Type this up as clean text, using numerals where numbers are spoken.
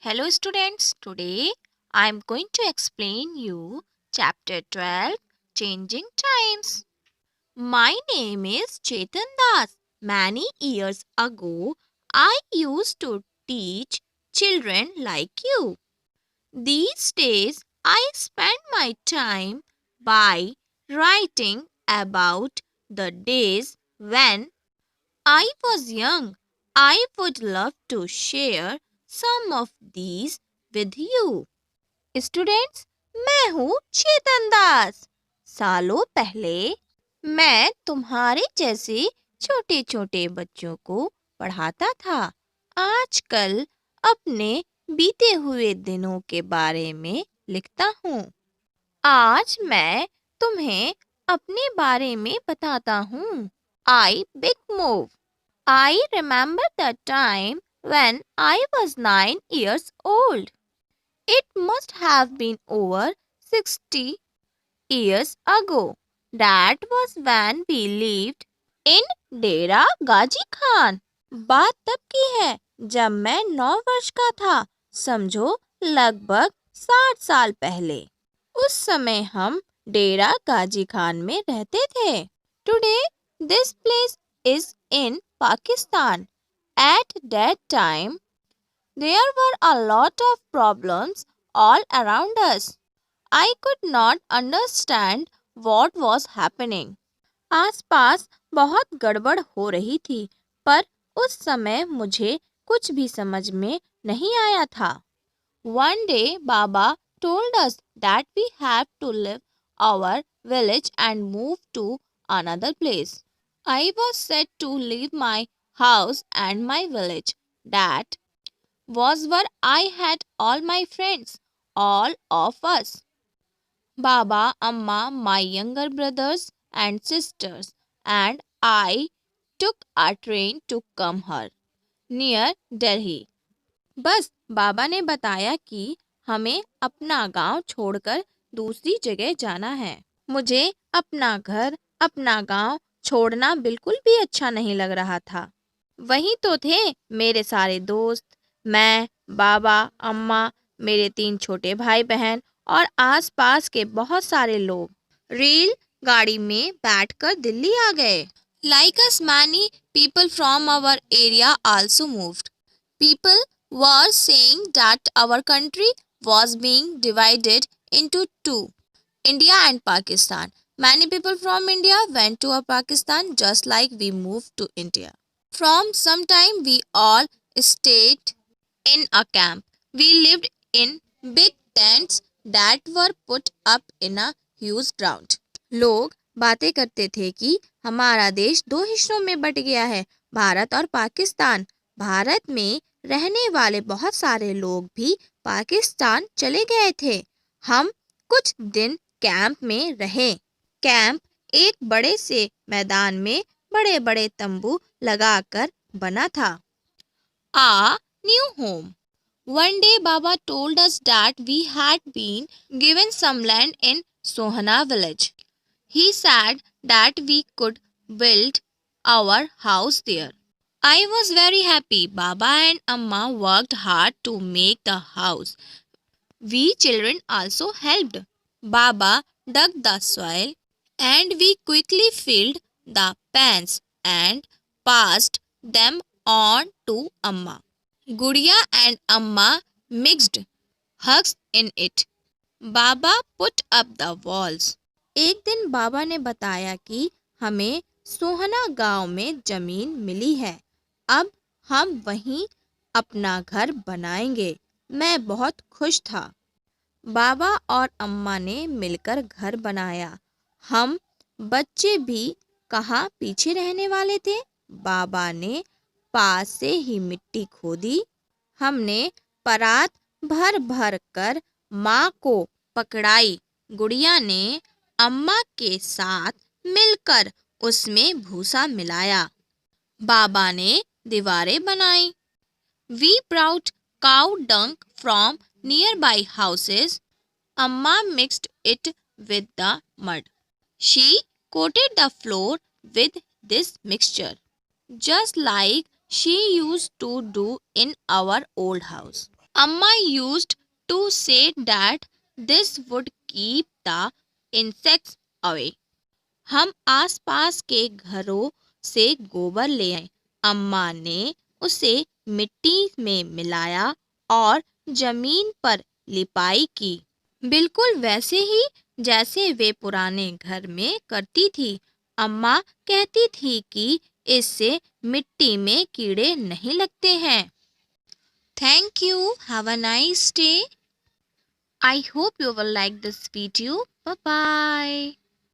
Hello students, today I am going to explain you chapter 12 Changing Times. My name is Chetan Das. Many years ago I used to teach children like you. These days I spend my time by writing about the days when I was young. I would love to share some of these with you. Students, मैं हूँ चेतन दास। सालों पहले मैं तुम्हारे जैसे छोटे छोटे बच्चों को पढ़ाता था। आजकल अपने बीते हुए दिनों के बारे में लिखता हूँ। आज मैं तुम्हें अपने बारे में बताता हूँ। I big move. I remember the time when I was 9 years old. It must have been over 60 years ago. That was when we lived in डेरा गाजी खान। बात तब की है जब मैं 9 वर्ष का था, समझो लगभग 60 साल पहले। उस समय हम डेरा गाजी खान में रहते थे। Today this place is in Pakistan. At that time there were a lot of problems all around us. I could not understand what was happening. आसपास बहुत गड़बड़ हो रही थी, पर उस समय मुझे कुछ भी समझ में नहीं आया था। One day, Baba told us that we have to leave our village and move to another place. I was set to leave my house and my village. That was where I had all my friends, all of us. Baba, Amma, my younger brothers and sisters, and I took a train to come here, near Delhi. बस बाबा ने बताया कि हमें अपना गांव छोड़कर दूसरी जगह जाना है। मुझे अपना घर, अपना गांव छोड़ना बिल्कुल भी अच्छा नहीं लग रहा था। वहीं तो थे मेरे सारे दोस्त, मैं, बाबा, अम्मा, मेरे 3 छोटे भाई बहन और आसपास के बहुत सारे लोग रेल गाड़ी में बैठकर दिल्ली आ गए। Like us, many people from our area also moved. People were saying that our country was being divided into two, India and Pakistan. Many people from India went to Pakistan just like we moved to India. From some time we all stayed in a camp. We lived in big tents that were put up in a huge ground. लोग बातें करते थे कि हमारा देश 2 हिस्सों में but गया है, भारत और पाकिस्तान। भारत में रहने वाले बहुत सारे लोग भी पाकिस्तान चले गए थे। हम कुछ दिन कैंप में रहे। कैंप एक बड़े से मैदान में बड़े बड़े तंबू लगाकर बना था। A new home. One day Baba told us that we had been given some land in Sohana village. He said that we could build our house there. I was very happy. Baba and Amma worked hard to make the house. We children also helped. Baba dug the soil and we quickly filled the pans and passed them on to Amma. Gudiya and Amma mixed hugs in it. Baba put up the walls. एक दिन बाबा ने बताया कि हमें सोहना गांव में जमीन मिली है। अब हम वहीं अपना घर बनाएंगे। मैं बहुत खुश था। बाबा और अम्मा ने मिलकर घर बनाया। हम बच्चे भी कहाँ पीछे रहने वाले थे। बाबा ने पास से ही मिट्टी खोदी। हमने परात भर भर कर माँ को पकड़ाई। गुड़िया ने अम्मा के साथ मिलकर उसमें भूसा मिलाया। बाबा ने दीवारें बनाई। We brought cow dung from nearby houses. Amma mixed it with the mud. She coated the floor with this mixture, just like she used to do in our old house. Amma used to say that this would keep the insects away. हम आसपास के घरों से गोबर ले आए। अम्मा ने उसे मिट्टी में मिलाया और जमीन पर लिपाई की, बिल्कुल वैसे ही जैसे वे पुराने घर में करती थी। अम्मा कहती थी कि इससे मिट्टी में कीड़े नहीं लगते हैं। Thank you. Have a nice day. I hope you will like this video. Bye bye.